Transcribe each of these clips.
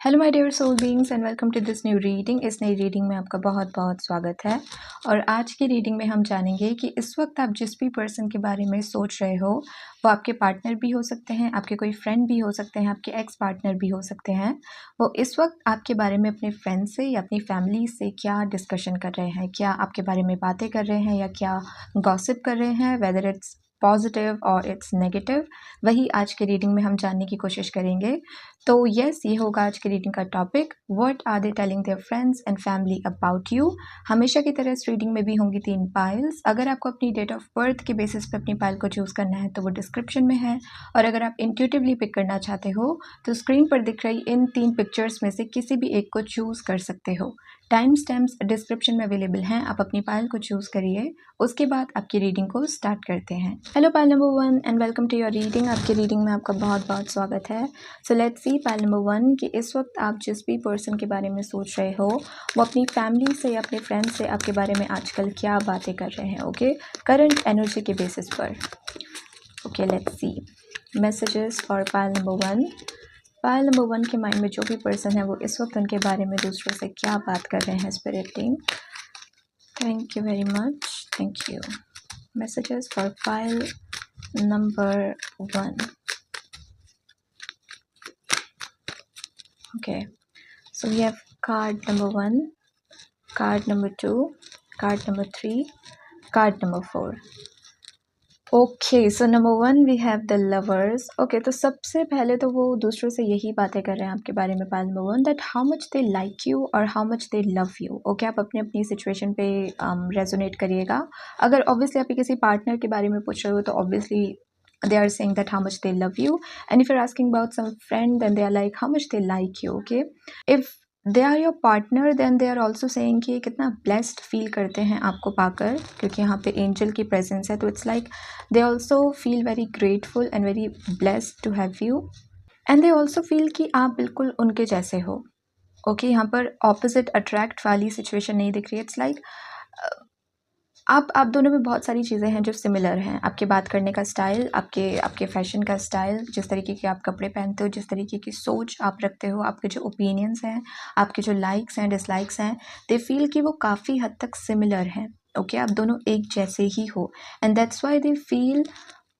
Hello my dear soul beings and welcome to this new reading. इस नई reading में आपका बहुत बहुत स्वागत है। और आज की रीडिंग में हम जानेंगे कि इस वक्त आप जिस भी पर्सन के बारे में सोच रहे हो वो आपके पार्टनर भी हो सकते हैं, आपके कोई फ्रेंड भी हो सकते हैं, आपके एक्स पार्टनर भी हो सकते हैं। वो इस वक्त आपके बारे में अपने फ्रेंड से या अपनी फैमिली से क्या डिस्कशन कर रहे हैं, क्या आपके बारे में बातें कर रहे हैं या क्या गॉसिप कर रहे हैं, वेदर इट्स पॉजिटिव और इट्स नेगेटिव, वही आज की रीडिंग में हम जानने की कोशिश करेंगे। तो यस, ये होगा आज की रीडिंग का topic, what are they telling their friends and family about you. हमेशा की तरह इस रीडिंग में भी होंगी 3 पाइल्स। अगर आपको अपनी डेट ऑफ बर्थ के बेसिस पे अपनी पाइल को चूज़ करना है तो वो डिस्क्रिप्शन में है, और अगर आप इंट्यूटिवली पिक करना चाहते हो तो स्क्रीन पर दिख रही इन 3 पिक्चर्स में से किसी भी एक को चूज़ कर सकते हो। टाइम स्टैम्प्स डिस्क्रिप्शन में अवेलेबल हैं, आप अपनी पाइल को चूज़ करिए, उसके बाद आपकी रीडिंग को स्टार्ट करते हैं। Hello pile number 1 and welcome to your reading. आपकी रीडिंग में आपका बहुत बहुत स्वागत है। So let's see pile number 1 कि इस वक्त आप जिस भी पर्सन के बारे में सोच रहे हो वो अपनी फैमिली से या अपने फ्रेंड से आपके बारे में आजकल क्या बातें कर रहे हैं। ओके, करंट एनर्जी के बेसिस पर। Okay, let's see messages for pile number 1। Pile number 1 के माइंड में जो भी पर्सन है वो इस वक्त उनके बारे में दूसरों से क्या बात कर रहे हैं। Spirit team, thank you very much, thank you. Messages for pile number 1। Okay, so we have card number 1, card number 2, card number 3, card number 4. Okay, so number 1 we have the lovers. Okay, तो सबसे पहले तो वो दूसरों से यही बातें कर रहे हैं आपके बारे में pile number 1, that how much they like you और how much they love you. Okay, आप अपनी अपनी सिचुएशन पे रेजोनेट करिएगा। अगर ऑब्वियसली आप किसी पार्टनर के बारे में पूछ रहे हो तो obviously they are saying that how much they love you, and if you're asking about some friend then they are like how much they like you. Okay, if they are your partner then they are also saying कि कितना blessed feel करते हैं आपको पाकर, क्योंकि यहाँ पे angel की presence है, तो it's like they also feel very grateful and very blessed to have you, and they also feel कि आप बिल्कुल उनके जैसे हो। ओके, यहाँ पर opposite attract वाली situation नहीं दिख रही है। It's like आप दोनों में बहुत सारी चीज़ें हैं जो सिमिलर हैं। आपके बात करने का स्टाइल, आपके फैशन का स्टाइल, जिस तरीके के आप कपड़े पहनते हो, जिस तरीके की सोच आप रखते हो, आपके जो ओपिनियंस हैं, आपके जो लाइक्स हैं, डिसलाइक्स हैं, दे फील कि वो काफ़ी हद तक सिमिलर हैं। ओके, आप दोनों एक जैसे ही हो, and that's why they feel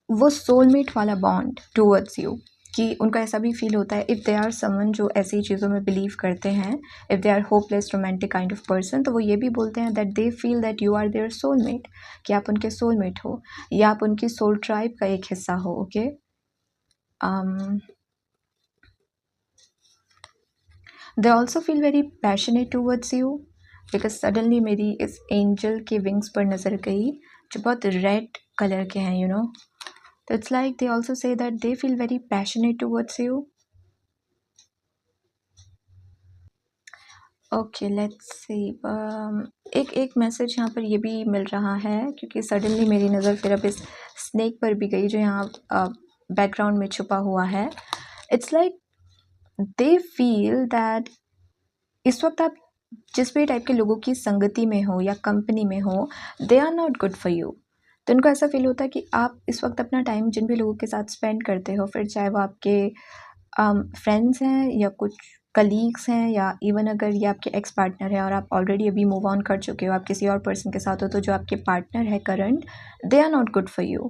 वो सोलमेट वाला बॉन्ड टूवर्ड्स यू, कि उनका ऐसा भी फील होता है इफ़ दे आर समवन जो ऐसी चीज़ों में बिलीव करते हैं, if they are hopeless romantic kind of person, तो वो ये भी बोलते हैं that they feel that you are their soulmate, कि आप उनके सोलमेट हो या आप उनकी सोल ट्राइब का एक हिस्सा हो। Okay, they also feel very passionate towards you, because suddenly मेरी इस एंजल के विंग्स पर नज़र गई जो बहुत रेड कलर के हैं, you no. So it's like they also say that they feel very passionate towards you. Okay, let's see. एक मैसेज यहाँ पर ये भी मिल रहा है, क्योंकि सडनली मेरी नज़र फिर अब इस स्नेक पर भी गई जो यहाँ बैकग्राउंड में छुपा हुआ है। It's like they feel that इस वक्त आप जिस भी टाइप के लोगों की संगति में हो या कंपनी में हो, they are not good for you. तो उनको ऐसा फील होता है कि आप इस वक्त अपना टाइम जिन भी लोगों के साथ स्पेंड करते हो, फिर चाहे वो आपके फ्रेंड्स हैं या कुछ कलीग्स हैं, या इवन अगर ये आपके एक्स पार्टनर है और आप ऑलरेडी अभी मूव ऑन कर चुके हो, आप किसी और पर्सन के साथ हो, तो जो आपके पार्टनर है current, they are not good for you.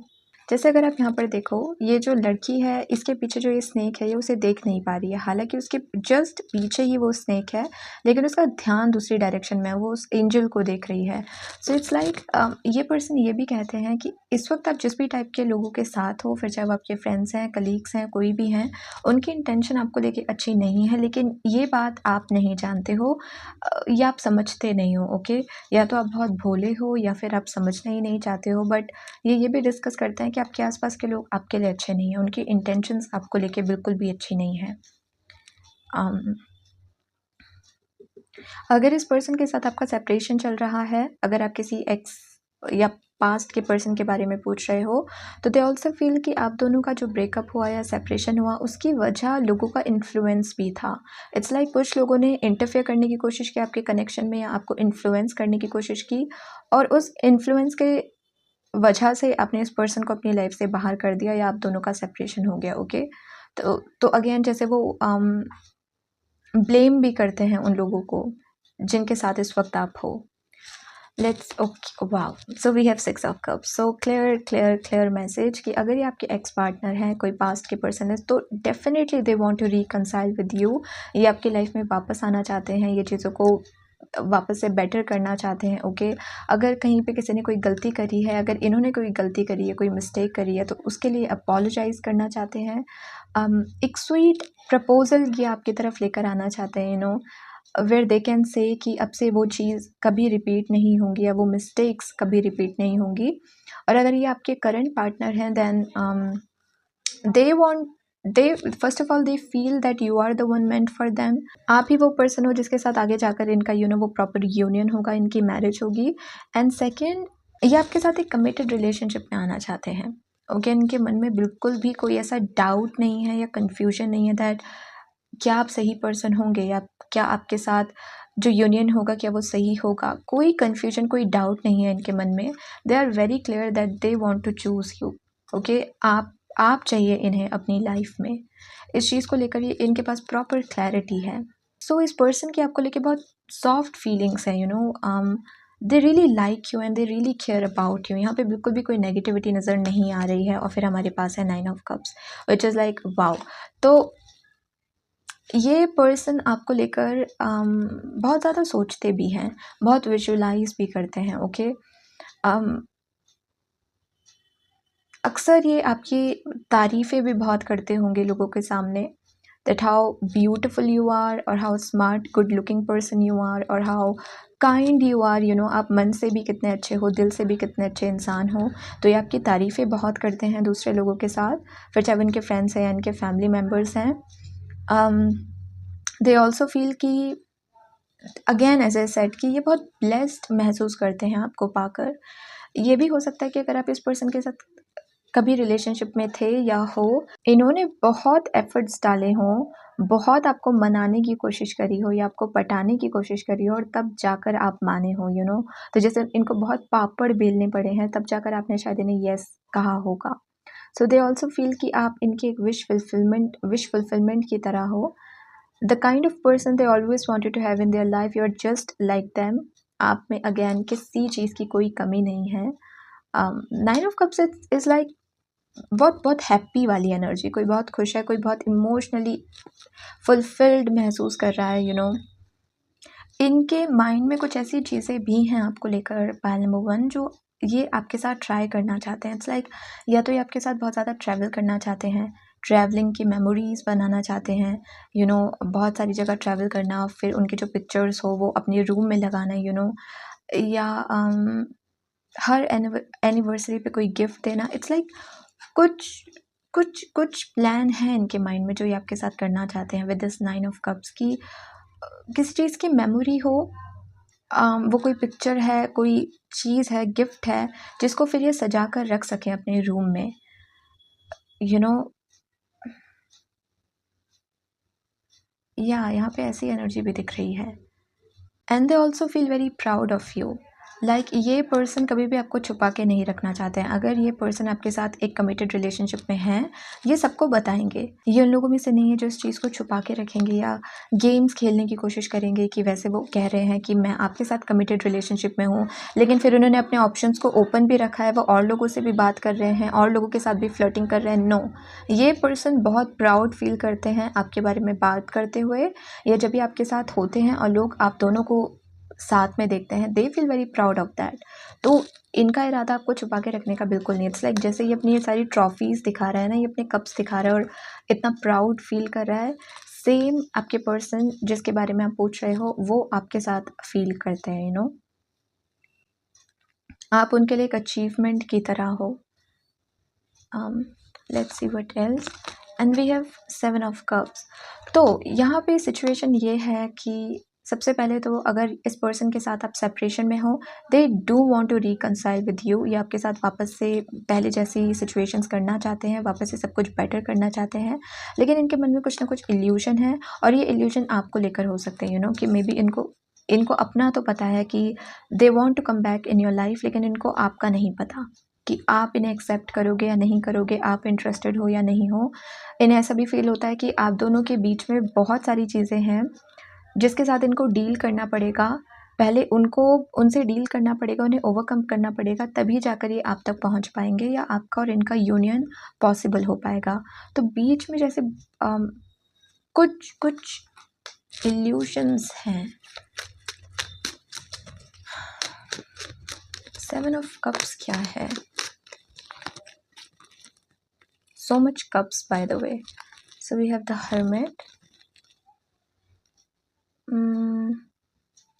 जैसे अगर आप यहाँ पर देखो, ये जो लड़की है इसके पीछे जो ये स्नेक है ये उसे देख नहीं पा रही है, हालांकि उसके जस्ट पीछे ही वो स्नेक है, लेकिन उसका ध्यान दूसरी डायरेक्शन में है, वो उस एंजल को देख रही है। सो इट्स लाइक ये पर्सन ये भी कहते हैं कि इस वक्त आप जिस भी टाइप के लोगों के साथ हो, फिर चाहे वो आपके फ्रेंड्स हैं, कलीग्स हैं, कोई भी हैं, उनकी इंटेंशन आपको लेके अच्छी नहीं है, लेकिन ये बात आप नहीं जानते हो या आप समझते नहीं हो। ओके, या तो आप बहुत भोले हो या फिर आप समझना ही नहीं चाहते हो, बट ये भी डिस्कस करते हैं कि आपके आसपास के लोग आपके लिए अच्छे नहीं हैं, उनकी इंटेंशंस आपको लेके बिल्कुल भी अच्छी नहीं है। अगर इस पर्सन के साथ आपका सेपरेशन चल रहा है, अगर आप किसी एक्स या पास्ट के पर्सन के बारे में पूछ रहे हो, तो दे ऑल्सो फील कि आप दोनों का जो ब्रेकअप हुआ या सेपरेशन हुआ उसकी वजह लोगों का इन्फ्लुएंस भी था। इट्स लाइक कुछ लोगों ने इंटरफेयर करने की कोशिश की आपके कनेक्शन में, या आपको इन्फ्लुएंस करने की कोशिश की, और उस इन्फ्लुएंस के वजह से आपने इस पर्सन को अपनी लाइफ से बाहर कर दिया, या आप दोनों का सेपरेशन हो गया। ओके, तो अगेन जैसे वो ब्लेम भी करते हैं उन लोगों को जिनके साथ इस वक्त आप हो। Let's okay, wow, so we have 6 of cups. So clear message कि अगर ये आपके एक्स पार्टनर हैं, कोई पास्ट के पर्सन है, तो definitely they want to reconcile with you. ये आपकी लाइफ में वापस आना चाहते हैं, ये चीज़ों को वापस से बेटर करना चाहते हैं। ओके, अगर कहीं पे किसी ने कोई गलती करी है, अगर इन्होंने कोई गलती करी है, कोई मिस्टेक करी है, तो उसके लिए अपोलोजाइज़ करना चाहते हैं। एक स्वीट प्रपोजल ये आपकी तरफ लेकर आना चाहते हैं, वेयर दे कैन से कि अब से वो चीज़ कभी रिपीट नहीं होंगी या वो मिस्टेक्स कभी रिपीट नहीं होंगी। और अगर ये आपके करंट पार्टनर हैं, then they want they first of all they feel that you are the one meant for them. आप ही वो पर्सन हो जिसके साथ आगे जाकर इनका वो प्रॉपर यूनियन होगा, इनकी मैरिज होगी। एंड सेकेंड, ये आपके साथ एक कमिटेड रिलेशनशिप में आना चाहते हैं। ओके, इनके मन में बिल्कुल भी कोई ऐसा डाउट नहीं है या कन्फ्यूजन नहीं है दैट क्या आप सही पर्सन होंगे या क्या आपके साथ जो यूनियन होगा क्या वो सही होगा। कोई कन्फ्यूजन, कोई डाउट नहीं है इनके मन में। They are very clear that they want to choose you. Okay, आप चाहिए इन्हें अपनी लाइफ में। इस चीज़ को लेकर ये इनके पास प्रॉपर क्लैरिटी है। सो इस पर्सन की आपको लेके बहुत सॉफ्ट फीलिंग्स हैं, they really like you and they really care about you. यहाँ पे बिल्कुल भी कोई नेगेटिविटी नज़र नहीं आ रही है। और फिर हमारे पास है 9 of cups, which is like wow. तो ये पर्सन आपको लेकर बहुत ज़्यादा सोचते भी हैं, बहुत विजुअलाइज भी करते हैं। ओके, अक्सर ये आपकी तारीफ़ें भी बहुत करते होंगे लोगों के सामने, that how beautiful you are और how smart good looking person you are और हाउ काइंड यू आर। आप मन से भी कितने अच्छे हो, दिल से भी कितने अच्छे इंसान हो। तो ये आपकी तारीफ़ें बहुत करते हैं दूसरे लोगों के साथ, फिर चाहे उनके फ्रेंड्स हैं या इनके फैमिली मेम्बर्स हैं। दे ऑल्सो फील कि अगेन एज आई सेड कि ये बहुत ब्लेस्ड महसूस करते हैं आपको पाकर। ये भी हो सकता है कि अगर आप इस पर्सन के साथ कभी रिलेशनशिप में थे या हो, इन्होंने बहुत एफर्ट्स डाले हों, बहुत आपको मनाने की कोशिश करी हो या आपको पटाने की कोशिश करी हो, और तब जाकर आप माने हो। तो जैसे इनको बहुत पापड़ बेलने पड़े हैं, तब जाकर आपने शायद इन्हें येस कहा होगा। सो दे ऑल्सो फील कि आप इनकी एक विश फुलफिलमेंट की तरह हो। The kind of person they always wanted to have in their life, you are just like them. आप में अगेन किसी चीज़ की कोई कमी नहीं है। 9 ऑफ कप्स इज़ लाइक बहुत बहुत हैप्पी वाली एनर्जी। कोई बहुत खुश है, कोई बहुत इमोशनली फुलफिल्ड महसूस कर रहा है। इनके माइंड में कुछ ऐसी चीज़ें भी हैं आपको लेकर, पाइल नंबर 1, जो ये आपके साथ ट्राई करना चाहते हैं। इट्स लाइक या तो ये आपके साथ बहुत ज़्यादा ट्रैवल करना चाहते हैं, ट्रैवलिंग की मेमोरीज़ बनाना चाहते हैं। बहुत सारी जगह ट्रैवल करना, फिर उनकी जो पिक्चर्स हो वो अपने रूम में लगाना, या हर एनिवर्सरी पे कोई गिफ्ट देना। इट्स लाइक कुछ कुछ प्लान है इनके माइंड में जो ये आपके साथ करना चाहते हैं विद दिस 9 ऑफ कप्स की। किसी चीज़ की मेमोरी हो, वो कोई पिक्चर है, कोई चीज़ है, गिफ्ट है, जिसको फिर ये सजा कर रख सकें अपने रूम में। यहाँ पे ऐसी एनर्जी भी दिख रही है। And they also feel very proud of you. Like ये पर्सन कभी भी आपको छुपा के नहीं रखना चाहते हैं। अगर ये पर्सन आपके साथ एक कमिटेड रिलेशनशिप में हैं, ये सबको बताएंगे। ये उन लोगों में से नहीं है जो इस चीज़ को छुपा के रखेंगे या गेम्स खेलने की कोशिश करेंगे कि वैसे वो कह रहे हैं कि मैं आपके साथ कमिटेड रिलेशनशिप में हूँ, लेकिन फिर उन्होंने अपने ऑप्शंस को ओपन भी रखा है, वो और लोगों से भी बात कर रहे हैं, और लोगों के साथ भी फ्लर्टिंग कर रहे हैं। नो, ये पर्सन बहुत प्राउड फील करते हैं आपके बारे में बात करते हुए, या जब भी आपके साथ होते हैं और लोग आप दोनों को साथ में देखते हैं, they feel very proud of that. तो इनका इरादा आपको छुपा के रखने का बिल्कुल नहीं। इट्स लाइक जैसे ये अपनी ये सारी ट्रॉफीज़ दिखा रहा है ना, ये अपने कप्स दिखा रहा है और इतना प्राउड फील कर रहा है, सेम आपके पर्सन जिसके बारे में आप पूछ रहे हो वो आपके साथ फील करते हैं। आप उनके लिए एक अचीवमेंट की तरह हो। Let's see what else, and we have 7 of cups. तो यहाँ पे सिचुएशन ये है कि सबसे पहले तो अगर इस पर्सन के साथ आप सेपरेशन में हो, they do want to reconcile with you. ये आपके साथ वापस से पहले जैसी सिचुएशंस करना चाहते हैं, वापस से सब कुछ बेटर करना चाहते हैं, लेकिन इनके मन में कुछ ना कुछ इल्यूशन है, और ये इल्यूशन आपको लेकर हो सकते हैं। कि मे बी इनको अपना तो पता है कि they want to come back in your life, लेकिन इनको आपका नहीं पता। कि आप इन्हें एक्सेप्ट करोगे या नहीं करोगे, आप इंटरेस्टेड हो या नहीं हो। इन्हें ऐसा भी फील होता है कि आप दोनों के बीच में बहुत सारी चीज़ें हैं जिसके साथ इनको डील करना पड़ेगा। पहले उनसे डील करना पड़ेगा, उन्हें ओवरकम करना पड़ेगा, तभी जाकर ये आप तक पहुंच पाएंगे या आपका और इनका यूनियन पॉसिबल हो पाएगा। तो बीच में जैसे कुछ कुछ इल्यूशंस हैं। 7 ऑफ कप्स क्या है? So much cups, by the way. So we have the Hermit.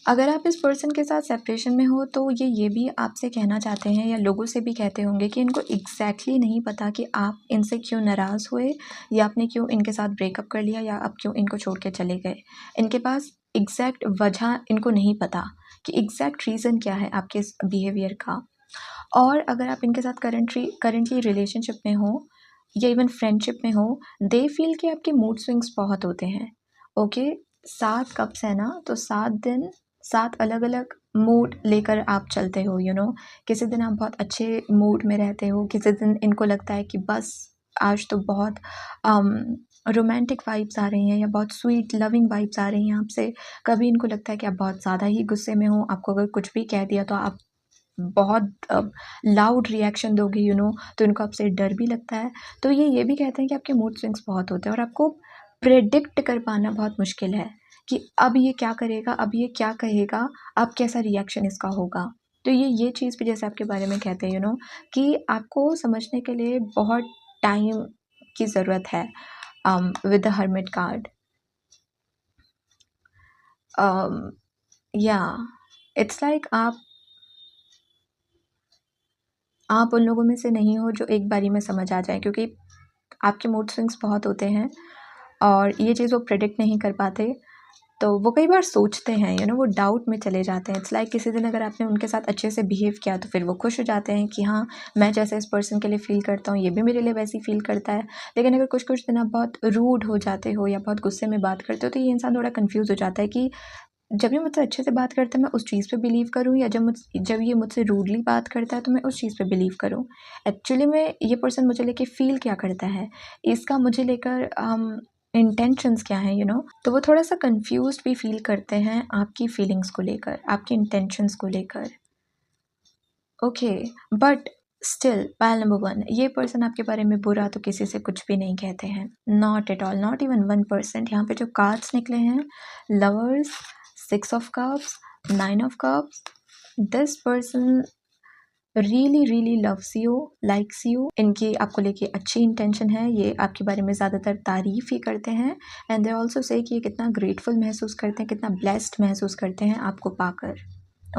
अगर आप इस पर्सन के साथ सेपरेशन में हो तो ये भी आपसे कहना चाहते हैं या लोगों से भी कहते होंगे कि इनको एग्जैक्टली नहीं पता कि आप इनसे क्यों नाराज़ हुए या आपने क्यों इनके साथ ब्रेकअप कर लिया या आप क्यों इनको छोड़ के चले गए। इनके पास एग्जैक्ट वजह इनको नहीं पता कि एग्जैक्ट रीज़न क्या है आपके इस बिहेवियर का। और अगर आप इनके साथ करंटली रिलेशनशिप में हो या इवन फ्रेंडशिप में हो, दे फील कि आपके मूड स्विंग्स बहुत होते हैं। ओके, 7 कप्स है ना, तो 7 दिन 7 अलग अलग मूड लेकर आप चलते हो। किसी दिन आप बहुत अच्छे मूड में रहते हो, किसी दिन इनको लगता है कि बस आज तो बहुत रोमांटिक वाइब्स आ रही हैं या बहुत स्वीट लविंग वाइब्स आ रही हैं आपसे। कभी इनको लगता है कि आप बहुत ज़्यादा ही गुस्से में हो, आपको अगर कुछ भी कह दिया तो आप बहुत लाउड रिएक्शन दोगे तो इनको आपसे डर भी लगता है। तो ये भी कहते हैं कि आपके मूड स्विंग्स बहुत होते हैं और आपको प्रेडिक्ट कर पाना बहुत मुश्किल है कि अब ये क्या करेगा, अब ये क्या कहेगा, अब कैसा रिएक्शन इसका होगा। तो ये चीज़ भी जैसे आपके बारे में कहते हैं कि आपको समझने के लिए बहुत टाइम की ज़रूरत है विद द हर्मिट कार्ड। या इट्स लाइक आप उन लोगों में से नहीं हो जो एक बारी में समझ आ जाए, क्योंकि आपके मूड स्विंग्स बहुत होते हैं और ये चीज़ वो प्रेडिक्ट नहीं कर पाते। तो वो कई बार सोचते हैं वो डाउट में चले जाते हैं। इट्स लाइक किसी दिन अगर आपने उनके साथ अच्छे से बिहेव किया तो फिर वो खुश हो जाते हैं कि हाँ, मैं जैसे इस पर्सन के लिए फ़ील करता हूँ ये भी मेरे लिए वैसे ही फ़ील करता है। लेकिन अगर कुछ दिन आप बहुत रूड हो जाते हो या बहुत गुस्से में बात करते हो तो ये इंसान थोड़ा कन्फ्यूज़ हो जाता है कि जब ये मुझसे अच्छे से बात करता है मैं उस चीज़ पे बिलीव करूँ या जब ये मुझसे रूडली बात करता है तो मैं उस चीज़ पे बिलीव करूँ। एक्चुअली में ये पर्सन मुझे लेके फ़ील क्या करता है, इसका मुझे लेकर इंटेंशंस क्या हैं तो वो थोड़ा सा कंफ्यूज्ड भी फ़ील करते हैं आपकी फीलिंग्स को लेकर, आपकी इंटेंशंस को लेकर। Okay, but still pile number 1, ये पर्सन आपके बारे में बुरा तो किसी से कुछ भी नहीं कहते हैं, not at all, not even 1%। यहाँ पे जो कार्ड्स निकले हैं, lovers, 6 of cups, 9 of cups, this person really loves you, likes you. इनकी आपको लेके अच्छी इंटेंशन है, ये आपके बारे में ज़्यादातर तारीफ़ ही करते हैं एंड दे ऑल्सो से कि ये कितना ग्रेटफुल महसूस करते हैं, कितना ब्लेस्ड महसूस करते हैं आपको पाकर।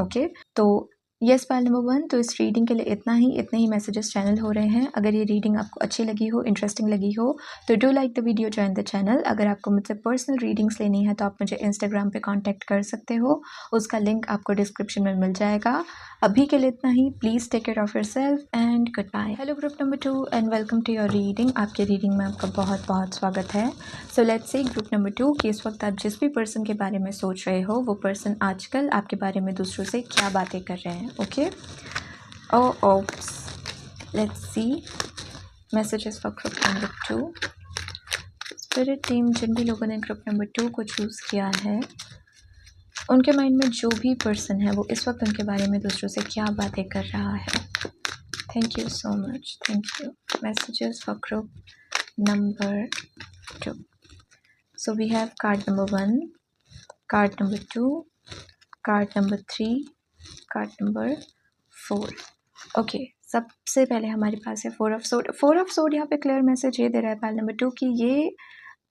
ओके, तो यस पायल नंबर 1, तो इस रीडिंग के लिए इतने ही मैसेजेस चैनल हो रहे हैं। अगर ये रीडिंग आपको अच्छी लगी हो, इंटरेस्टिंग लगी हो तो do like the video, join the channel. अगर आपको मुझसे पर्सनल रीडिंग्स लेनी है तो आप मुझे इंस्टाग्राम पे कांटेक्ट कर सकते हो, उसका लिंक आपको डिस्क्रिप्शन में मिल जाएगा। अभी के लिए इतना ही। Please take care of yourself and good bye. Hello group number 2 and welcome to your reading. आपके रीडिंग में आपका बहुत स्वागत है। So let's see group number 2 कि इस वक्त आप जिस भी पर्सन के बारे में सोच रहे हो वो पर्सन आजकल आपके बारे में दूसरों से क्या बातें कर रहे हैं। Okay, oops, let's see messages for group number 2। Spirit team, जिन भी लोगों ने ग्रुप नंबर 2 को चूज़ किया है उनके माइंड में जो भी पर्सन है वो इस वक्त उनके बारे में दूसरों से क्या बातें कर रहा है। Thank you so much, thank you. Messages for group number 2। So we have card number 1, card number 2, card number 3, card number 4। Okay, सबसे पहले हमारे पास है 4 ऑफ सोर्ड। 4 ऑफ सोर्ड यहाँ पे क्लियर मैसेज ये दे रहा है पायल नंबर 2 कि ये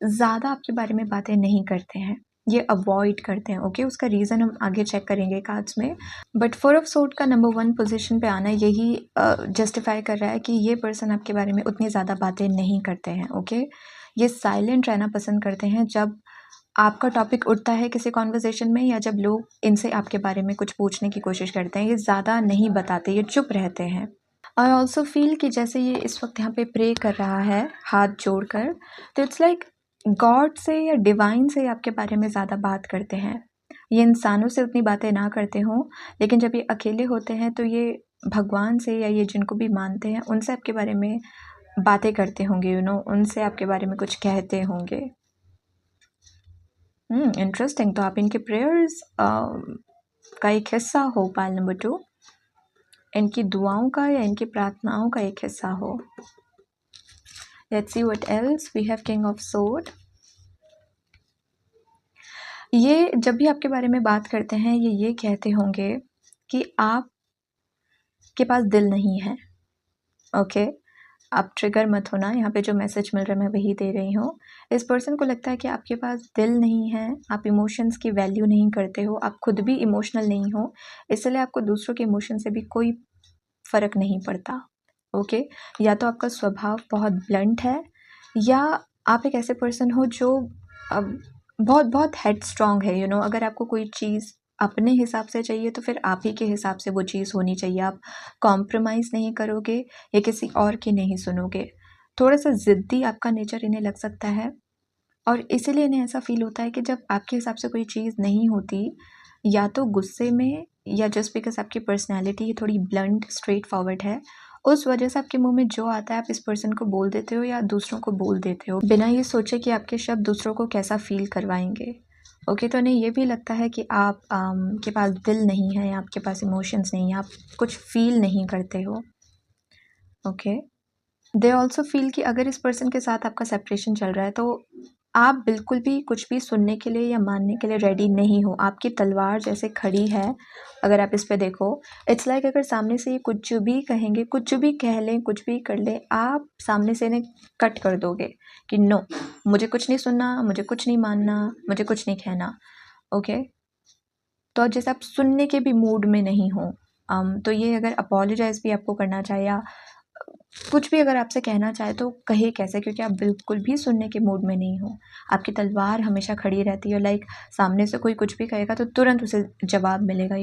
ज़्यादा आपके बारे में बातें नहीं करते हैं, ये अवॉइड करते हैं। ओके, उसका रीज़न हम आगे चेक करेंगे कार्ड्स में। बट 4 ऑफ सोर्ड का नंबर 1 पोजीशन पे आना यही जस्टिफाई कर रहा है कि ये पर्सन आपके बारे में उतनी ज़्यादा बातें नहीं करते हैं। ओके, ये साइलेंट रहना पसंद करते हैं जब आपका टॉपिक उठता है किसी कॉन्वर्सेशन में या जब लोग इनसे आपके बारे में कुछ पूछने की कोशिश करते हैं। ये ज़्यादा नहीं बताते, ये चुप रहते हैं। आई ऑल्सो फील कि जैसे ये इस वक्त यहाँ पे प्रे कर रहा है हाथ जोड़कर, तो इट्स लाइक गॉड से या डिवाइन से आपके बारे में ज़्यादा बात करते हैं। ये इंसानों से उतनी बातें ना करते हों, लेकिन जब ये अकेले होते हैं तो ये भगवान से या ये जिनको भी मानते हैं उनसे आपके बारे में बातें करते होंगे, उनसे आपके बारे में कुछ कहते होंगे। इंटरेस्टिंग। तो आप इनके प्रेयर्स का एक हिस्सा हो, पाइल नंबर 2। इनकी दुआओं का या इनकी प्रार्थनाओं का एक हिस्सा हो। Let's see what else we have. King of sword. ये जब भी आपके बारे में बात करते हैं ये कहते होंगे कि आपके पास दिल नहीं है। ओके, आप ट्रिगर मत होना, यहाँ पे जो मैसेज मिल रहा है मैं वही दे रही हूँ। इस पर्सन को लगता है कि आपके पास दिल नहीं है, आप इमोशंस की वैल्यू नहीं करते हो, आप खुद भी इमोशनल नहीं हो, इसलिए आपको दूसरों के इमोशन से भी कोई फ़र्क नहीं पड़ता। ओके, या तो आपका स्वभाव बहुत ब्लंट है या आप एक ऐसे पर्सन हो जो बहुत बहुत हेड स्ट्रॉन्ग है। अगर आपको कोई चीज़ अपने हिसाब से चाहिए तो फिर आप ही के हिसाब से वो चीज़ होनी चाहिए। आप कॉम्प्रोमाइज़ नहीं करोगे या किसी और की नहीं सुनोगे। थोड़ा सा ज़िद्दी आपका नेचर इन्हें लग सकता है और इसीलिए इन्हें ऐसा फ़ील होता है कि जब आपके हिसाब से कोई चीज़ नहीं होती, या तो गुस्से में या जस्ट बिकॉज़ आपकी पर्सनैलिटी थोड़ी ब्लंट स्ट्रेट फॉरवर्ड है, उस वजह से आपके मुँह में जो आता है आप इस पर्सन को बोल देते हो या दूसरों को बोल देते हो, बिना ये सोचे कि आपके शब्द दूसरों को कैसा फ़ील करवाएँगे। ओके, तो इन्हें ये भी लगता है कि आप के पास दिल नहीं है या आपके पास इमोशंस नहीं है, आप कुछ फ़ील नहीं करते हो। ओके, दे ऑल्सो फ़ील कि अगर इस पर्सन के साथ आपका सेपरेशन चल रहा है तो आप बिल्कुल भी कुछ भी सुनने के लिए या मानने के लिए रेडी नहीं हो। आपकी तलवार जैसे खड़ी है, अगर आप इस पे देखो, इट्स लाइक अगर सामने से ये कुछ भी कहेंगे, कुछ भी कह लें, कुछ भी कर लें, आप सामने से इन्हें कट कर दोगे कि नो, मुझे कुछ नहीं सुनना, मुझे कुछ नहीं मानना, मुझे कुछ नहीं कहना। ओके, तो जैसे आप सुनने के भी मूड में नहीं हो। तो ये अगर अपोलोजाइज़ भी आपको करना चाहे या कुछ भी अगर आपसे कहना चाहे तो कहे कैसे, क्योंकि आप बिल्कुल भी सुनने के मूड में नहीं हो। आपकी तलवार हमेशा खड़ी रहती है, लाइक सामने से कोई कुछ भी कहेगा तो तुरंत उसे जवाब मिलेगा,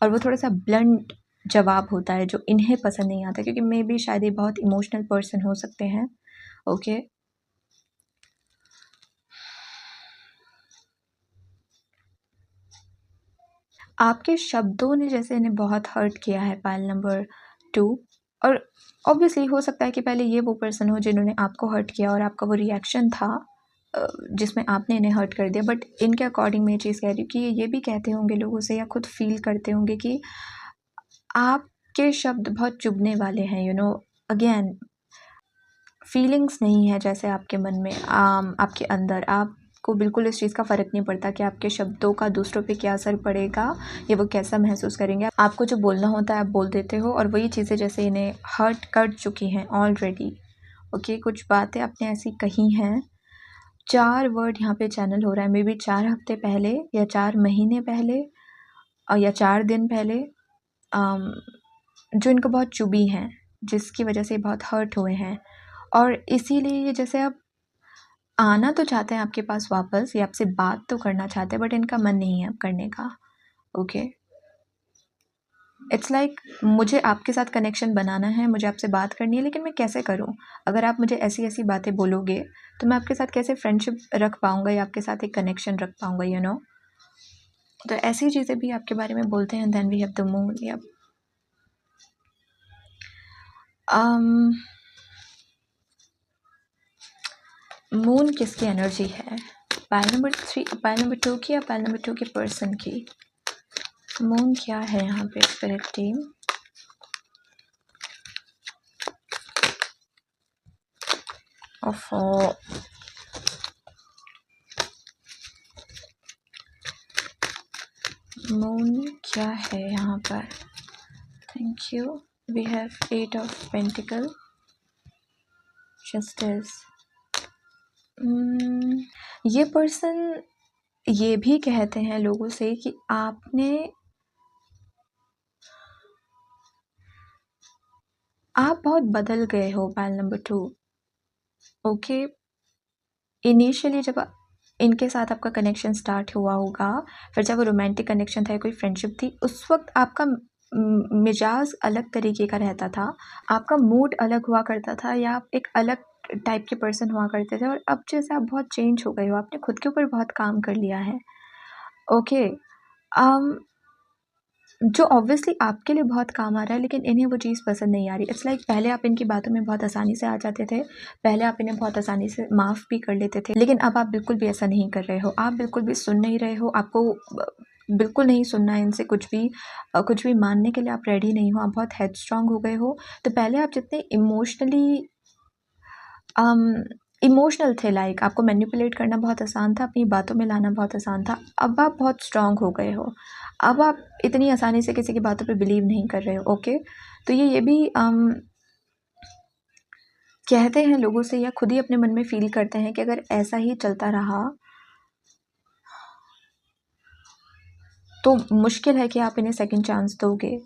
और वो थोड़ा सा ब्लंट जवाब होता है जो इन्हें पसंद नहीं आता, क्योंकि मे बी शायद ये बहुत इमोशनल पर्सन हो सकते हैं। ओके, आपके शब्दों ने जैसे इन्हें बहुत हर्ट किया है, पाइल नंबर 2। और ऑब्वियसली हो सकता है कि पहले ये वो पर्सन हो जिन्होंने आपको हर्ट किया और आपका वो रिएक्शन था जिसमें आपने इन्हें हर्ट कर दिया। बट इनके अकॉर्डिंग मैं ये चीज़ कह रही हूँ कि ये भी कहते होंगे लोगों से या खुद फील करते होंगे कि आपके शब्द बहुत चुभने वाले हैं। अगेन, फीलिंग्स नहीं है जैसे आपके मन में, आपके अंदर आपको बिल्कुल इस चीज़ का फ़र्क नहीं पड़ता कि आपके शब्दों का दूसरों पे क्या असर पड़ेगा या वो कैसा महसूस करेंगे। आपको जो बोलना होता है आप बोल देते हो, और वही चीज़ें जैसे इन्हें हर्ट कर चुकी हैं ऑलरेडी। ओके, कुछ बातें आपने ऐसी कही हैं, 4 वर्ड यहाँ पे चैनल हो रहा है, मे बी 4 हफ्ते पहले या 4 महीने पहले या 4 दिन पहले, जो इनको बहुत चुभी हैं, जिसकी वजह से बहुत हर्ट हुए हैं, और इसीलिए ये जैसे अब आना तो चाहते हैं आपके पास वापस, या आपसे बात तो करना चाहते हैं, बट इनका मन नहीं है अब करने का। ओके, इट्स लाइक मुझे आपके साथ कनेक्शन बनाना है, मुझे आपसे बात करनी है, लेकिन मैं कैसे करूं? अगर आप मुझे ऐसी ऐसी बातें बोलोगे तो मैं आपके साथ कैसे फ्रेंडशिप रख पाऊंगा या आपके साथ एक कनेक्शन रख पाऊंगा। तो ऐसी चीज़ें भी आपके बारे में बोलते हैं। Then we have the moon. या मून किसकी एनर्जी है? पाइल नंबर 3, पाइल नंबर 2 की या पाइल नंबर 2 के पर्सन की? मून क्या है यहाँ पे स्पिरिट टीम? मून क्या है यहाँ पर? Thank you. We have 8 of pentacle, justice. ये पर्सन ये भी कहते हैं लोगों से कि आप बहुत बदल गए हो, पाइल नंबर 2। ओके, इनिशियली जब इनके साथ आपका कनेक्शन स्टार्ट हुआ होगा, फिर जब वो रोमांटिक कनेक्शन था, कोई फ्रेंडशिप थी, उस वक्त आपका मिजाज अलग तरीके का रहता था, आपका मूड अलग हुआ करता था, या आप एक अलग टाइप के पर्सन हुआ करते थे। और अब जैसे आप बहुत चेंज हो गए हो, आपने खुद के ऊपर बहुत काम कर लिया है। ओके, जो ऑब्वियसली आपके लिए बहुत काम आ रहा है, लेकिन इन्हें वो चीज़ पसंद नहीं आ रही। इट्स लाइक पहले आप इनकी बातों में बहुत आसानी से आ जाते थे, पहले आप इन्हें बहुत आसानी से माफ़ भी कर लेते थे, लेकिन अब आप बिल्कुल भी ऐसा नहीं कर रहे हो। आप बिल्कुल भी सुन नहीं रहे हो, आपको बिल्कुल नहीं सुनना है इनसे कुछ भी मानने के लिए आप रेडी नहीं हो, आप बहुत हेडस्ट्रॉन्ग हो गए हो। तो पहले आप जितने इमोशनल थे, लाइक आपको मैनिपुलेट करना बहुत आसान था, अपनी बातों में लाना बहुत आसान था। अब आप बहुत स्ट्रांग हो गए हो, अब आप इतनी आसानी से किसी की बातों पे बिलीव नहीं कर रहे हो। ओके, तो ये भी कहते हैं लोगों से, या खुद ही अपने मन में फील करते हैं कि अगर ऐसा ही चलता रहा तो मुश्किल है कि आप इन्हें सेकंड चांस दोगे।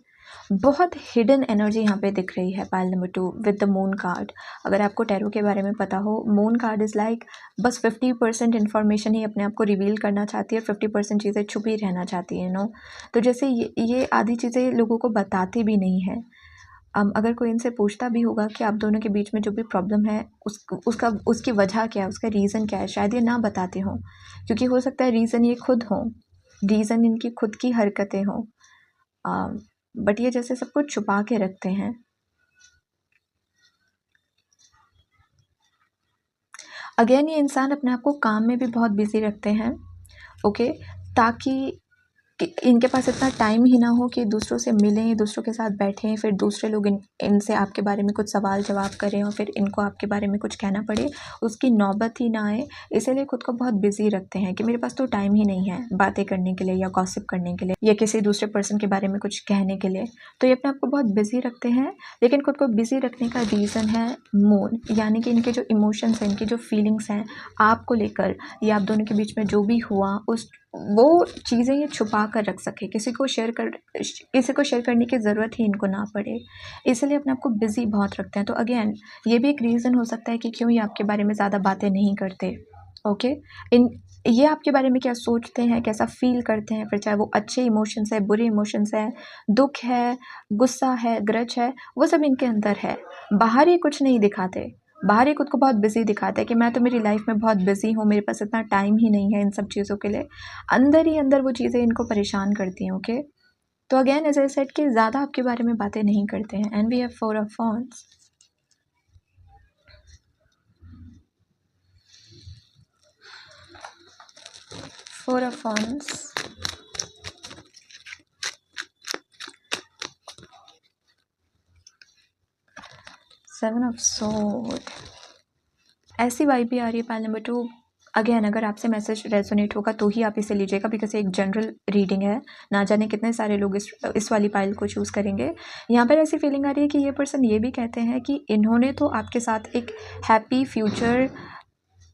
बहुत हिडन एनर्जी यहाँ पे दिख रही है pile number 2 with the moon card. अगर आपको टैरो के बारे में पता हो, मून कार्ड इज़ लाइक बस 50% इन्फॉर्मेशन ही अपने आप को रिवील करना चाहती है, 50% चीज़ें छुपी रहना चाहती है, नो। तो जैसे ये आधी चीज़ें लोगों को बताती भी नहीं है। अगर कोई इनसे पूछता भी होगा कि आप दोनों के बीच में जो भी प्रॉब्लम है उसकी वजह क्या है, उसका रीज़न क्या है, शायद ये ना बताते हों, क्योंकि हो सकता है रीज़न ये खुद हों, रीज़न इनकी खुद की हरकतें हों। बट ये जैसे सब कुछ छुपा के रखते हैं। अगेन ये इंसान अपने आप को काम में भी बहुत बिजी रखते हैं, ओके, ताकि इनके पास इतना टाइम ही ना हो कि दूसरों से मिलें, दूसरों के साथ बैठें, फिर दूसरे लोग इनसे आपके बारे में कुछ सवाल जवाब करें और फिर इनको आपके बारे में कुछ कहना पड़े, उसकी नौबत ही ना आए। इसीलिए खुद को बहुत बिजी रखते हैं कि मेरे पास तो टाइम ही नहीं है बातें करने के लिए, या गॉसिप करने के लिए, या किसी दूसरे पर्सन के बारे में कुछ कहने के लिए। तो ये अपने आप को बहुत बिजी रखते हैं, लेकिन खुद को बिजी रखने का रीज़न है मून, यानी कि इनके जो इमोशंस हैं, इनकी जो फीलिंग्स हैं आपको लेकर, या आप दोनों के बीच में जो भी हुआ वो चीज़ें ये छुपा कर रख सके, किसी को शेयर करने की ज़रूरत ही इनको ना पड़े, इसलिए अपने आप को बिज़ी बहुत रखते हैं। तो अगेन ये भी एक रीज़न हो सकता है कि क्यों ये आपके बारे में ज़्यादा बातें नहीं करते। ओके, ये आपके बारे में क्या सोचते हैं, कैसा फील करते हैं, फिर चाहे वो अच्छे इमोशंस है, बुरे इमोशंस है, दुख है, गुस्सा है, ग्रज है, वो सब इनके अंदर है। बाहर ये कुछ नहीं दिखाते, बाहर ही खुद को बहुत बिजी दिखाते हैं कि मैं तो मेरी लाइफ में बहुत बिजी हूँ, मेरे पास इतना टाइम ही नहीं है इन सब चीज़ों के लिए। अंदर ही अंदर वो चीज़ें इनको परेशान करती हैं। ओके, तो अगेन एज आई सेड कि ज़्यादा आपके बारे में बातें नहीं करते हैं। And we have 4 of wands. Four of wands, 7 of sword. ऐसी वाइब भी आ रही है पाइल नंबर 2। अगेन अगर आपसे मैसेज रेजोनेट होगा तो ही आप इसे लीजिएगा, बिकॉज एक जनरल रीडिंग है, ना जाने कितने सारे लोग इस वाली पाइल को चूज़ करेंगे। यहाँ पर ऐसी फीलिंग आ रही है कि ये पर्सन ये भी कहते हैं कि इन्होंने तो आपके साथ एक हैप्पी फ्यूचर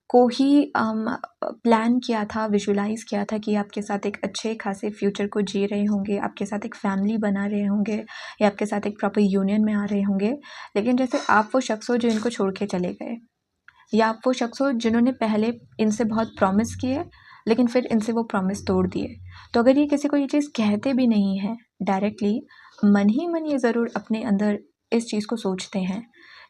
को ही प्लान किया था, विजुलाइज किया था कि आपके साथ एक अच्छे खासे फ्यूचर को जी रहे होंगे, आपके साथ एक फैमिली बना रहे होंगे, या आपके साथ एक प्रॉपर यूनियन में आ रहे होंगे। लेकिन जैसे आप वो शख्स हो जो इनको छोड़ के चले गए, या आप वो शख्स हो जिन्होंने पहले इनसे बहुत प्रॉमिस किए लेकिन फिर इनसे वो प्रॉमिस तोड़ दिए। तो अगर ये किसी को ये चीज़ कहते भी नहीं हैं डायरेक्टली, मन ही मन ये ज़रूर अपने अंदर इस चीज़ को सोचते हैं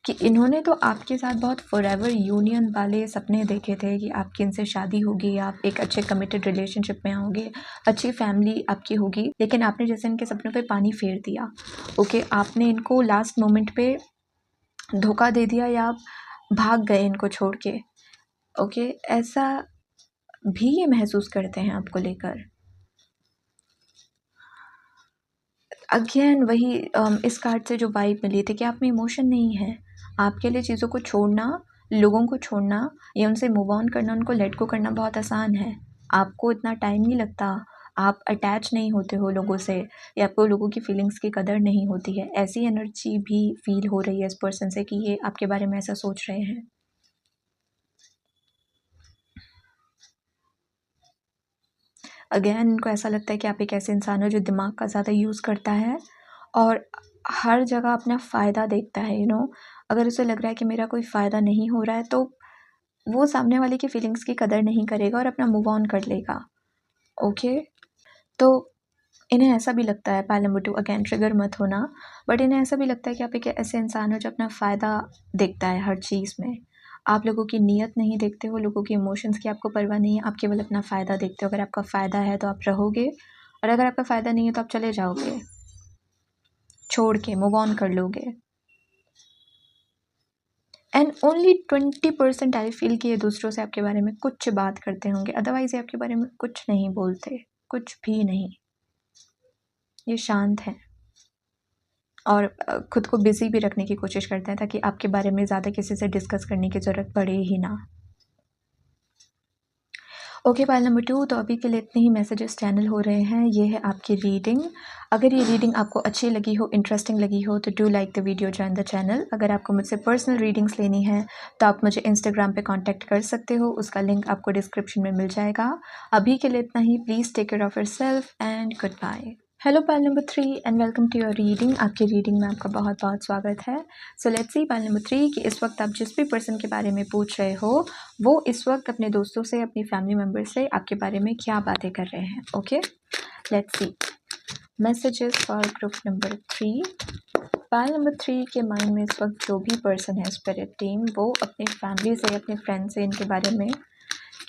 कि इन्होंने तो आपके साथ बहुत फॉरएवर यूनियन वाले सपने देखे थे कि आपकी इनसे शादी होगी, आप एक अच्छे कमिटेड रिलेशनशिप में आओगे, अच्छी फैमिली आपकी होगी, लेकिन आपने जैसे इनके सपनों पे पानी फेर दिया। ओके, आपने इनको लास्ट मोमेंट पे धोखा दे दिया, या आप भाग गए इनको छोड़ के। ओके, ऐसा भी ये महसूस करते हैं आपको लेकर। अगेन वही इस कार्ड से जो वाइब मिली थी कि आप में इमोशन नहीं है। आपके लिए चीज़ों को छोड़ना, लोगों को छोड़ना, या उनसे मूव ऑन करना, उनको लेट गो करना बहुत आसान है। आपको इतना टाइम नहीं लगता, आप अटैच नहीं होते हो लोगों से, या आपको लोगों की फीलिंग्स की कदर नहीं होती है। ऐसी एनर्जी भी फील हो रही है इस पर्सन से कि ये आपके बारे में ऐसा सोच रहे हैं। अगेन इनको ऐसा लगता है कि आप एक ऐसे इंसान हो जो दिमाग का ज़्यादा यूज़ करता है और हर जगह अपना फ़ायदा देखता है। अगर उसे लग रहा है कि मेरा कोई फ़ायदा नहीं हो रहा है तो वो सामने वाले की फीलिंग्स की कदर नहीं करेगा और अपना मूव ऑन कर लेगा। ओके, तो इन्हें ऐसा भी लगता है, पाइल नंबर 2 अगेन ट्रिगर मत होना, बट इन्हें ऐसा भी लगता है कि आप एक ऐसे इंसान हो जो अपना फ़ायदा देखता है हर चीज़ में। आप लोगों की नीयत नहीं देखते हो, लोगों के इमोशंस की आपको परवाह नहीं है, आप केवल अपना फ़ायदा देखते हो। अगर आपका फ़ायदा है तो आप रहोगे, और अगर आपका फ़ायदा नहीं है तो आप चले जाओगे, छोड़ के मूव ऑन कर लोगे। एंड ओनली 20% आई फील कि ये दूसरों से आपके बारे में कुछ बात करते होंगे, अदरवाइज़ ये आपके बारे में कुछ नहीं बोलते, कुछ भी नहीं। ये शांत हैं और खुद को बिज़ी भी रखने की कोशिश करते हैं ताकि आपके बारे में ज़्यादा किसी से डिस्कस करने की ज़रूरत पड़े ही ना। ओके, पाइल नंबर 2, तो अभी के लिए इतने ही मैसेजेस चैनल हो रहे हैं। ये है आपकी रीडिंग। अगर ये रीडिंग आपको अच्छी लगी हो, इंटरेस्टिंग लगी हो, तो do like the video, join the channel. अगर आपको मुझसे पर्सनल रीडिंग्स लेनी है तो आप मुझे इंस्टाग्राम पे कांटेक्ट कर सकते हो, उसका लिंक आपको डिस्क्रिप्शन में मिल जाएगा। अभी के लिए इतना ही। Please take care of yourself and good bye. Hello pile number 3 and welcome to your reading. आपकी रीडिंग में आपका बहुत बहुत स्वागत है। So let's see pile number 3 कि इस वक्त आप जिस भी पर्सन के बारे में पूछ रहे हो वो इस वक्त अपने दोस्तों से, अपनी फैमिली मेम्बर से आपके बारे में क्या बातें कर रहे हैं। Okay, let's see messages for group number 3। Pile number 3 के माइंड में इस वक्त जो भी पर्सन है, स्पिरिट टीम, वो अपनी फैमिली से, अपने फ्रेंड से इनके बारे में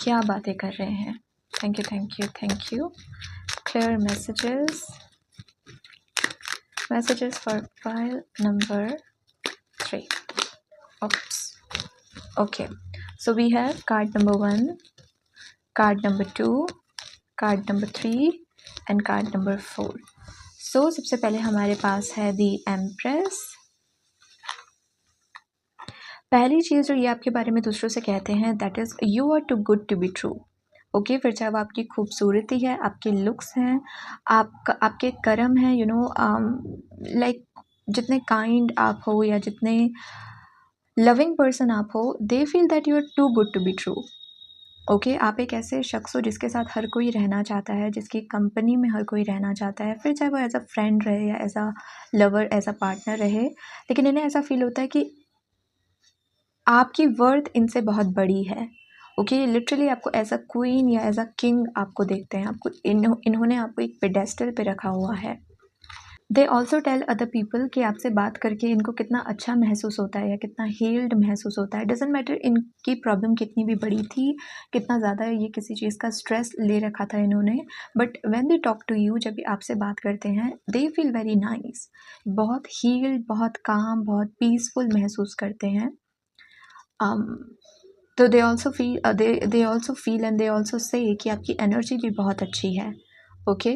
क्या बातें कर रहे हैं। Thank you, thank you, thank you. Clear messages for file number 3. Oops. Okay, so we have card number 1, card number 2, card number 3 and card number 4. So सबसे पहले हमारे पास है दी एम्प्रेस। पहली चीज़ जो ये आपके बारे में दूसरों से कहते हैं, that is you are too good to be true. Okay, फिर चाहे वो आपकी खूबसूरती है, आपके लुक्स हैं, आपके कर्म हैं, यू नो, लाइक जितने काइंड आप हो या जितने लविंग पर्सन आप हो, they feel that you are too good to be true. Okay, आप एक ऐसे शख्स हो जिसके साथ हर कोई रहना चाहता है, जिसकी कंपनी में हर कोई रहना चाहता है, फिर चाहे वो एज अ फ्रेंड रहे या as a lover, as a partner रहे, लेकिन इन्हें ऐसा फील होता है कि आपकी वर्थ इनसे बहुत बड़ी है। ओके, लिटरली आपको एज अ क्वीन या एज अ किंग आपको देखते हैं, आपको इन्होंने आपको एक पेडेस्टल पे रखा हुआ है। They also tell other people कि आपसे बात करके इनको कितना अच्छा महसूस होता है या कितना हील्ड महसूस होता है। डजेंट मैटर इनकी प्रॉब्लम कितनी भी बड़ी थी, कितना ज़्यादा ये किसी चीज़ का स्ट्रेस ले रखा था इन्होंने, but when they talk to you, जब भी आपसे बात करते हैं, दे फील वेरी नाइस, बहुत हील्ड, बहुत काम, बहुत पीसफुल महसूस करते हैं। तो they also feel and they also say कि आपकी एनर्जी भी बहुत अच्छी है। ओके,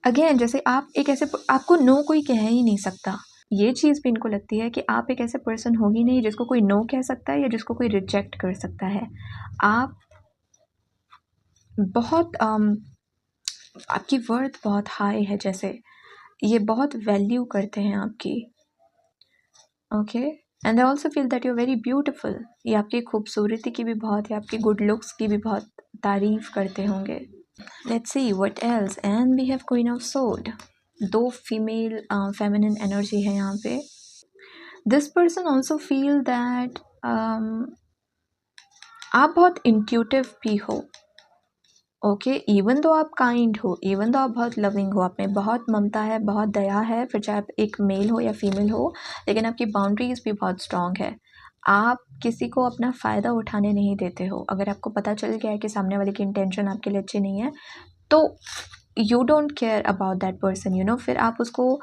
अगेन जैसे आप एक ऐसे, आपको नो कोई कह ही नहीं सकता, ये चीज़ भी इनको लगती है कि आप एक ऐसे पर्सन हो ही नहीं जिसको कोई नो कह सकता है या जिसको कोई रिजेक्ट कर सकता है। आप बहुत आपकी वर्थ बहुत हाई है, जैसे ये बहुत वैल्यू करते हैं आपकी। Okay, and they also feel that you are very beautiful. ये आपकी खूबसूरती की भी बहुत, या आपकी गुड लुक्स की भी बहुत तारीफ़ करते होंगे। Let's see what else, and we have queen of sword. 2 female feminine energy है यहाँ पे। This person also feel that आप बहुत इंट्यूटिव भी हो। ओके, इवन दो आप काइंड हो, इवन दो आप बहुत लविंग हो, आप में बहुत ममता है, बहुत दया है, फिर चाहे आप एक मेल हो या फीमेल हो, लेकिन आपकी बाउंड्रीज भी बहुत स्ट्रॉन्ग है। आप किसी को अपना फ़ायदा उठाने नहीं देते हो। अगर आपको पता चल गया है कि सामने वाले की इंटेंशन आपके लिए अच्छी नहीं है, तो you don't care about that person, you know. फिर आप उसको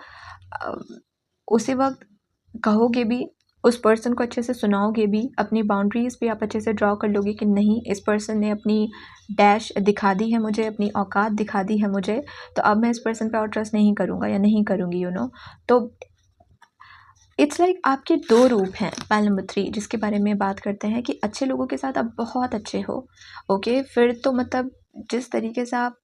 उसी वक्त कहोगे भी, उस पर्सन को अच्छे से सुनाओगे भी, अपनी बाउंड्रीज़ भी आप अच्छे से ड्रॉ कर लोगे कि नहीं, इस पर्सन ने अपनी डैश दिखा दी है मुझे, अपनी औकात दिखा दी है मुझे, तो अब मैं इस पर्सन पे और ट्रस्ट नहीं करूँगा या नहीं करूँगी, यू नो। तो इट्स लाइक आपके 2 रूप हैं। पाइल नंबर 3 जिसके बारे में बात करते हैं कि अच्छे लोगों के साथ आप बहुत अच्छे हो। ओके, फिर तो मतलब जिस तरीके से आप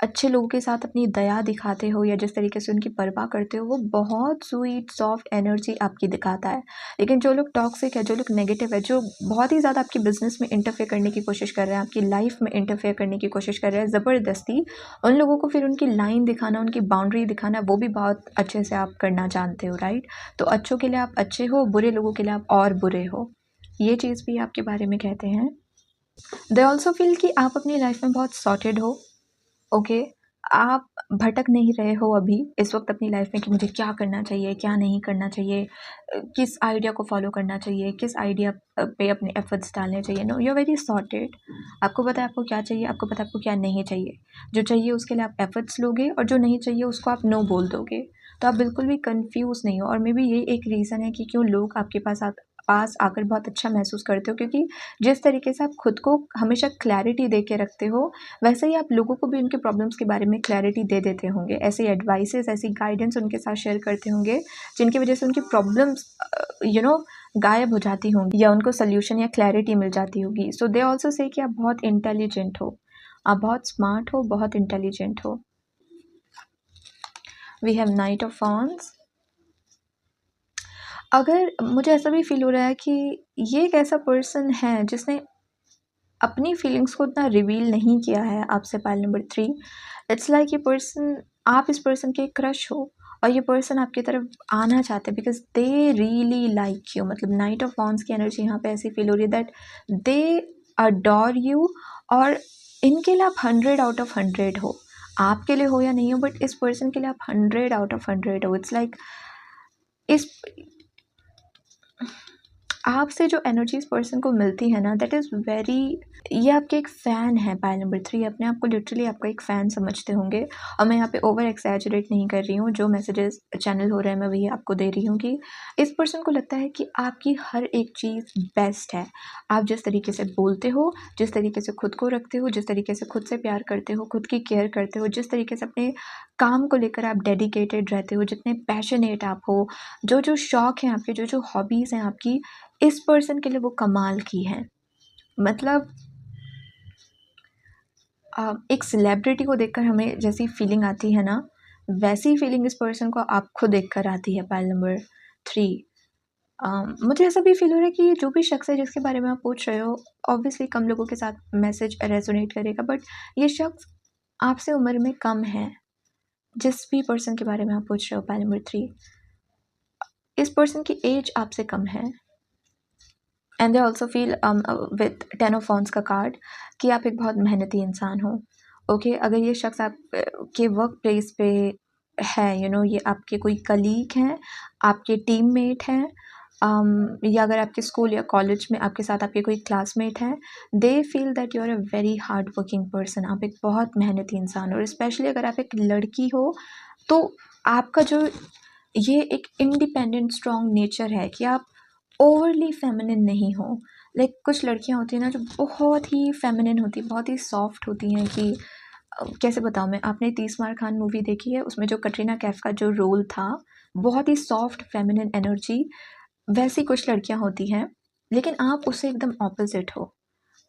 अच्छे लोगों के साथ अपनी दया दिखाते हो या जिस तरीके से उनकी परवाह करते हो, वो बहुत स्वीट सॉफ्ट एनर्जी आपकी दिखाता है। लेकिन जो लोग टॉक्सिक है, जो लोग नेगेटिव है, जो बहुत ही ज़्यादा आपकी बिज़नेस में इंटरफेयर करने की कोशिश कर रहे हैं, आपकी लाइफ में इंटरफेयर करने की कोशिश कर रहे हैं ज़बरदस्ती, उन लोगों को फिर उनकी लाइन दिखाना, उनकी बाउंड्री दिखाना, वो भी बहुत अच्छे से आप करना जानते हो, राइट। तो अच्छों के लिए आप अच्छे हो, बुरे लोगों के लिए आप और बुरे हो। ये चीज़ भी आपके बारे में कहते हैं। दे ऑल्सो फील कि आप अपनी लाइफ में बहुत सॉर्टेड हो। ओके, आप भटक नहीं रहे हो अभी इस वक्त अपनी लाइफ में कि मुझे क्या करना चाहिए, क्या नहीं करना चाहिए, किस आइडिया को फॉलो करना चाहिए, किस आइडिया पे अपने एफर्ट्स डालने चाहिए। No, you are very sorted. आपको पता है आपको क्या चाहिए, आपको पता है आपको क्या नहीं चाहिए। जो चाहिए उसके लिए आप एफर्ट्स लोगे और जो नहीं चाहिए उसको आप नो बोल दोगे। तो आप बिल्कुल भी कंफ्यूज नहीं हो। और मे बी ये एक रीज़न है कि क्यों लोग आपके पास आकर बहुत अच्छा महसूस करते हो, क्योंकि जिस तरीके से आप खुद को हमेशा क्लैरिटी दे के रखते हो, वैसे ही आप लोगों को भी उनके प्रॉब्लम्स के बारे में क्लैरिटी दे देते होंगे। ऐसी एडवाइसेस, ऐसी गाइडेंस उनके साथ शेयर करते होंगे जिनकी वजह से उनकी प्रॉब्लम्स गायब हो जाती होंगी या उनको सोल्यूशन या क्लैरिटी मिल जाती होगी। सो दे ऑल्सो से कि आप बहुत इंटेलिजेंट हो, आप बहुत स्मार्ट हो, बहुत इंटेलिजेंट हो। We have knight of wands. अगर मुझे ऐसा भी फील हो रहा है कि ये एक ऐसा पर्सन है जिसने अपनी फीलिंग्स को उतना रिवील नहीं किया है आपसे। पाइल नंबर 3, इट्स लाइक ये पर्सन, आप इस पर्सन के क्रश हो और ये पर्सन आपकी तरफ आना चाहते हैं because they really like you. मतलब नाइट ऑफ वॉन्ड्स की एनर्जी यहाँ पे ऐसी फील हो रही है दैट दे अडोर यू, और इनके लिए आप 100 आउट ऑफ 100 हो। आपके लिए हो या नहीं हो, बट इस पर्सन के लिए आप 100 आउट ऑफ 100 हो। इट्स लाइक इस आपसे जो एनर्जी इस पर्सन को मिलती है ना, दैट इज़ वेरी, ये आपके एक फ़ैन है। पाइल नंबर 3 अपने आप को लिटरली आपका एक फ़ैन समझते होंगे। और मैं यहाँ पे ओवर एक्सैजरेट नहीं कर रही हूँ, जो मैसेजेस चैनल हो रहे हैं मैं वही आपको दे रही हूँ कि इस पर्सन को लगता है कि आपकी हर एक चीज़ बेस्ट है। आप जिस तरीके से बोलते हो, जिस तरीके से खुद को रखते हो, जिस तरीके से खुद से प्यार करते हो, खुद की केयर करते हो, जिस तरीके से अपने काम को लेकर आप डेडिकेटेड रहते हो, जितने पैशनेट आप हो, जो जो शौक़ हैं आपके, जो जो हॉबीज़ हैं आपकी, इस पर्सन के लिए वो कमाल की हैं। मतलब एक सेलिब्रिटी को देखकर हमें जैसी फीलिंग आती है ना, वैसी फीलिंग इस पर्सन को आपको देखकर आती है। पाइल नंबर 3, मुझे ऐसा भी फील हो रहा है कि ये जो भी शख्स है जिसके बारे में आप पूछ रहे हो, ऑब्वियसली कम लोगों के साथ मैसेज रेजोनेट करेगा, बट ये शख्स आपसे उम्र में कम है। जिस भी पर्सन के बारे में आप पूछ रहे हो, पाइल नंबर 3, इस पर्सन की एज आपसे कम है। And they also feel with 10 of wands का कार्ड कि आप एक बहुत मेहनती इंसान हो। ओके, अगर ये शख्स आप के वर्क प्लेस पे है, ये आपके कोई कलीग हैं, आपके टीममेट हैं, या अगर आपके स्कूल या कॉलेज में आपके साथ आपके कोई क्लासमेट हैं, they feel that you are a very hard working person. आप एक बहुत मेहनती इंसान हो। और स्पेशली अगर आप एक लड़की हो तो आपका जो ये एक इंडिपेंडेंट स्ट्रॉन्ग नेचर है कि आप ओवरली फेमिनिन नहीं हो। लाइक कुछ लड़कियां होती हैं ना जो बहुत ही फेमिनिन होती हैं, बहुत ही सॉफ्ट होती हैं कि कैसे बताऊँ मैं। आपने 30 मार खान मूवी देखी है, उसमें जो कटरीना कैफ का जो रोल था, बहुत ही सॉफ्ट फेमिनिन एनर्जी, वैसी कुछ लड़कियां होती हैं। लेकिन आप उससे एकदम ऑपोजिट हो।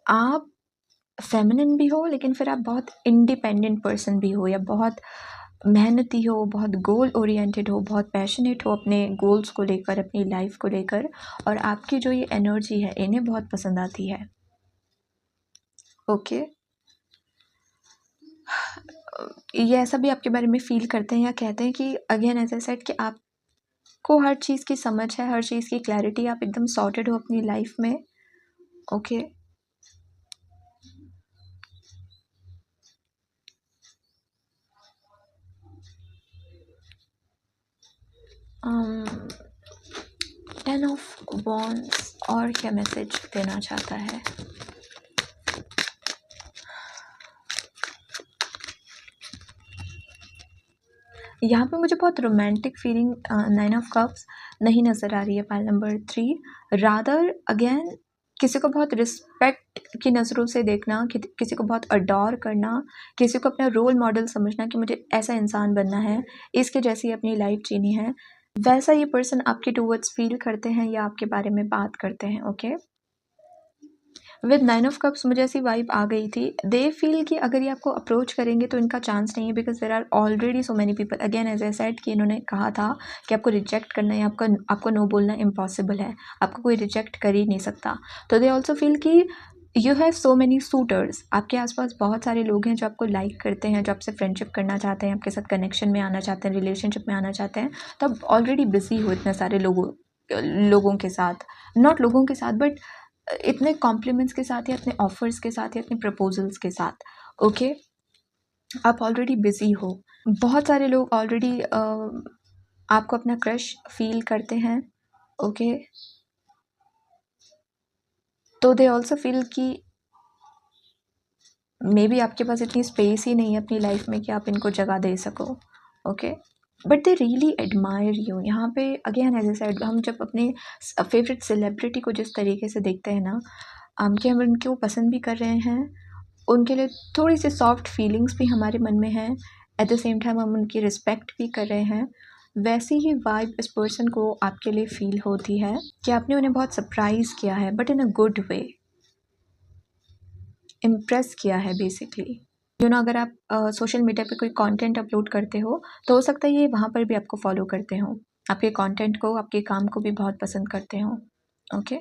आप फेमिनिन भी हो लेकिन फिर आप बहुत इंडिपेंडेंट पर्सन भी हो, या बहुत मेहनती हो, बहुत गोल ओरिएंटेड हो, बहुत पैशनेट हो अपने गोल्स को लेकर, अपनी लाइफ को लेकर। और आपकी जो ये एनर्जी है इन्हें बहुत पसंद आती है। ओके, ये ऐसा भी आपके बारे में फील करते हैं या कहते हैं कि अगेन एज आई सेड कि आपको हर चीज़ की समझ है, हर चीज़ की क्लैरिटी, आप एकदम सॉर्टेड हो अपनी लाइफ में। ओके, 10 ऑफ वॉन्ड्स और क्या मैसेज देना चाहता है? यहाँ पे मुझे बहुत रोमांटिक फीलिंग 9 ऑफ कप्स नहीं नज़र आ रही है। पाइल नंबर 3, रादर अगेन किसी को बहुत रिस्पेक्ट की नज़रों से देखना, किसी को बहुत अडोर करना, किसी को अपना रोल मॉडल समझना कि मुझे ऐसा इंसान बनना है, इसके जैसी अपनी लाइफ जीनी है, वैसा ये पर्सन आपके टूवर्ड्स फील करते हैं या आपके बारे में बात करते हैं। ओके, विद 9 ऑफ कप्स मुझे ऐसी वाइब आ गई थी। दे फील कि अगर ये आपको अप्रोच करेंगे तो इनका चांस नहीं है, because there are already so many people. Again as I said कि इन्होंने कहा था कि आपको रिजेक्ट करना है, आपको नो बोलना इम्पॉसिबल है, आपको कोई रिजेक्ट कर ही नहीं सकता। तो दे ऑल्सो फील कि you have so many suitors. आपके आसपास बहुत सारे लोग हैं जो आपको लाइक करते हैं, जो आपसे फ्रेंडशिप करना चाहते हैं, आपके साथ कनेक्शन में आना चाहते हैं, रिलेशनशिप में आना चाहते हैं। तो आप ऑलरेडी बिजी हो इतने सारे लोगों के साथ, नॉट लोगों के साथ बट इतने कॉम्प्लीमेंट्स के साथ या इतने ऑफर्स के साथ या इतने प्रपोजल्स के साथ। ओके, आप ऑलरेडी बिज़ी हो। बहुत सारे लोग ऑलरेडी आपको अपना क्रश फ़ील करते हैं, ओके? तो दे ऑल्सो फ़ील कि मेबी आपके पास इतनी स्पेस ही नहीं है अपनी लाइफ में कि आप इनको जगह दे सको, okay? But they really admire you. यहाँ पे अगेन एज आई सेड, हम जब अपने फेवरेट सेलिब्रिटी को जिस तरीके से देखते हैं ना, कि हम उनको पसंद भी कर रहे हैं, उनके लिए थोड़ी सी सॉफ्ट फीलिंग्स भी हमारे मन में हैं, एट द सेम टाइम हम उनकी रिस्पेक्ट भी कर रहे हैं, वैसी ही वाइब इस पर्सन को आपके लिए फ़ील होती है कि आपने उन्हें बहुत सरप्राइज़ किया है, but in a good way, impress किया है बेसिकली। अगर आप सोशल मीडिया पे कोई कंटेंट अपलोड करते हो, तो हो सकता है ये वहाँ पर भी आपको फॉलो करते हों, आपके कंटेंट को, आपके काम को भी बहुत पसंद करते हों, okay?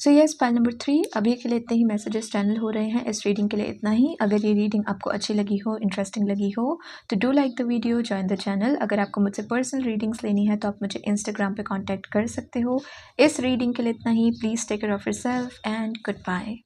So yes, file number 3, अभी के लिए इतने ही मैसेजेस चैनल हो रहे हैं, इस रीडिंग के लिए इतना ही। अगर ये रीडिंग आपको अच्छी लगी हो, इंटरेस्टिंग लगी हो, तो do like the video, join the channel. अगर आपको मुझसे पर्सनल रीडिंग्स लेनी है तो आप मुझे इंस्टाग्राम पे कॉन्टैक्ट कर सकते हो। इस रीडिंग के लिए इतना ही। Please take care of yourself and good bye.